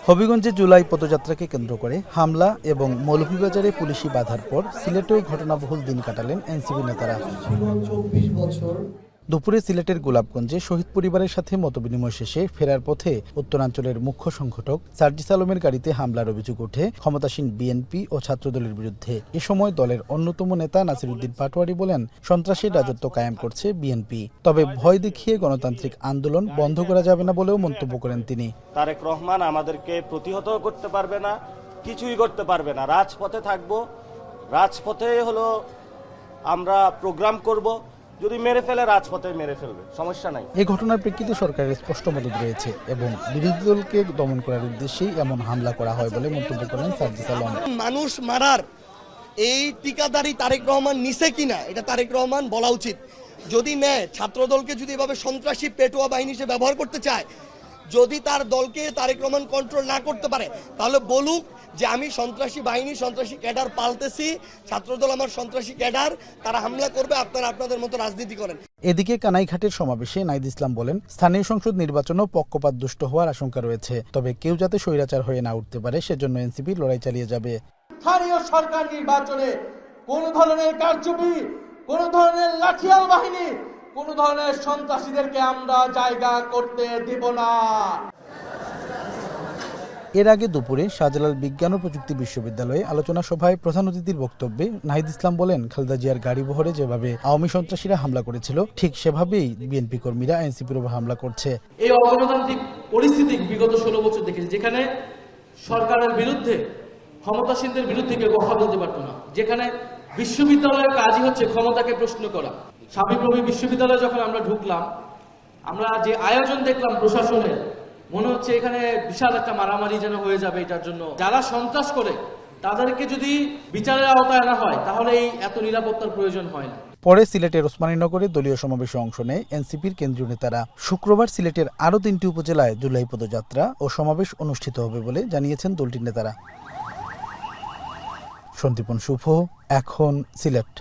হবিগঞ্জে জুলাই পদযাত্রাকে কেন্দ্র করে হামলা এবং মৌলভীবাজারে পুলিশি বাধার পর সিলেটেও ঘটনাবহুল দিন কাটালেন এনসিপি নেতারা। দুপুরে সিলেটের গোলাপগঞ্জে শহীদ পরিবারের সাথে মতবিনিময় শেষে ফেরার পথে উত্তরাঞ্চলের মুখ্য সংগঠক সার্জিস আলমের গাড়িতে হামলার অভিযোগ ওঠে ক্ষমতাসীন বিএনপি ও ছাত্রদলের বিরুদ্ধে। এ সময় দলের অন্যতম নেতা নাসিরউদ্দিন পাটোয়ারি বলেন, সন্ত্রাসের রাজত্ব কায়েম করছে বিএনপি, তবে ভয় দেখিয়ে গণতান্ত্রিক আন্দোলন বন্ধ করা যাবে না বলেও মন্তব্য করেন তিনি। তারেক রহমান আমাদেরকে প্রতিহত করতে পারবে না, কিছুই করতে পারবে না। রাজপথে থাকবো, রাজপথে হলো আমরা প্রোগ্রাম করব, যদি মেরে ফেলে রাজপথে মেরে ফেলবে, সমস্যা নাই। এই ঘটনার প্রেক্ষিতে সরকারের স্পষ্ট মদত রয়েছে এবং বিরোধী দলকে দমন করার উদ্দেশ্যেই এমন হামলা করা হয় বলে মন্তব্য করেন সার্জিস আলম। মানুষ মারার এই ঠিকাদারি তারেক রহমান নিছে কিনা এটা তারেক রহমান বলা উচিত। যদি নেয়, ছাত্রদলকে যদি এভাবে সন্ত্রাসী পেটোয়া বাহিনী হিসেবে ব্যবহার করতে চায়, যদি তার দলকে তারেক রহমান কন্ট্রোল না করতে পারে, তাহলে বলুক যে আমি সন্ত্রাসী বাহিনী, সন্ত্রাসী ক্যাডার পালতেছি, ছাত্রদল আমার সন্ত্রাসী ক্যাডার, তারা হামলা করবে, আপনারা আপনাদের মতো রাজনীতি করেন। এদিকে কানাইঘাটের সমাবেশে নাহিদ ইসলাম বলেন, স্থানীয় সংসদ নির্বাচনেও পক্ষপাত দুষ্ট হওয়ার আশঙ্কা রয়েছে, তবে কেউ যাতে স্বৈরাচার হয়ে না উঠতে পারে সেজন্য এনসিপি লড়াই চালিয়ে যাবে। স্থানীয় সরকার নির্বাচনে কোন ধরনের কারচুপি, কোন ধরনের লাঠিয়াল বাহিনী, কোন ধরনের সন্ত্রাসীদেরকে আমরা জায়গা করতে দেব না। এর আগে দুপুরে শাহজালাল বিজ্ঞান ও প্রযুক্তি বিশ্ববিদ্যালয়ে আলোচনা সভায় প্রধান অতিথির বক্তব্যে নাহিদ ইসলাম বলেন, খালেদা জিয়ার গাড়ি বহরে যেভাবে আওয়ামী সন্ত্রাসীরা হামলা করেছিল, ঠিক সেভাবেই বিএনপি কর্মীরা এনসিপির উপর হামলা করছে। এই অগণতান্ত্রিক পরিস্থিতি বিগত 16 বছর দেখেছি, যেখানে সরকারের বিরুদ্ধে, ক্ষমতাসীনদের বিরুদ্ধে কেউ কথা বলতে পারতো না, যেখানে বিশ্ববিদ্যালয়ের কাজই হচ্ছে ক্ষমতাকে প্রশ্ন করা। শাবিপ্রবি বিশ্ববিদ্যালয়ে যখন আমরা ঢুকলাম, আমরা যে আয়োজন দেখলাম প্রশাসনের, মনে হচ্ছে এখানে বিশাল একটা মারামারি যেন হয়ে যাবে। এটার জন্য যারা সন্ত্রাস করে তাদেরকে যদি বিচারের আওতায় আনা হয়, তাহলে এই এত নিরাপত্তার প্রয়োজন হয় না। পরে সিলেটের ওসমানীনগরে দলীয় সমাবেশে অংশ নেয় এনসিপির কেন্দ্রীয় নেতারা। শুক্রবার সিলেটের আরও 3টি উপজেলায় জুলাই পদযাত্রা ও সমাবেশ অনুষ্ঠিত হবে বলে জানিয়েছেন দলটির নেতারা। সন্দীপন শুভ, এখন সিলেট।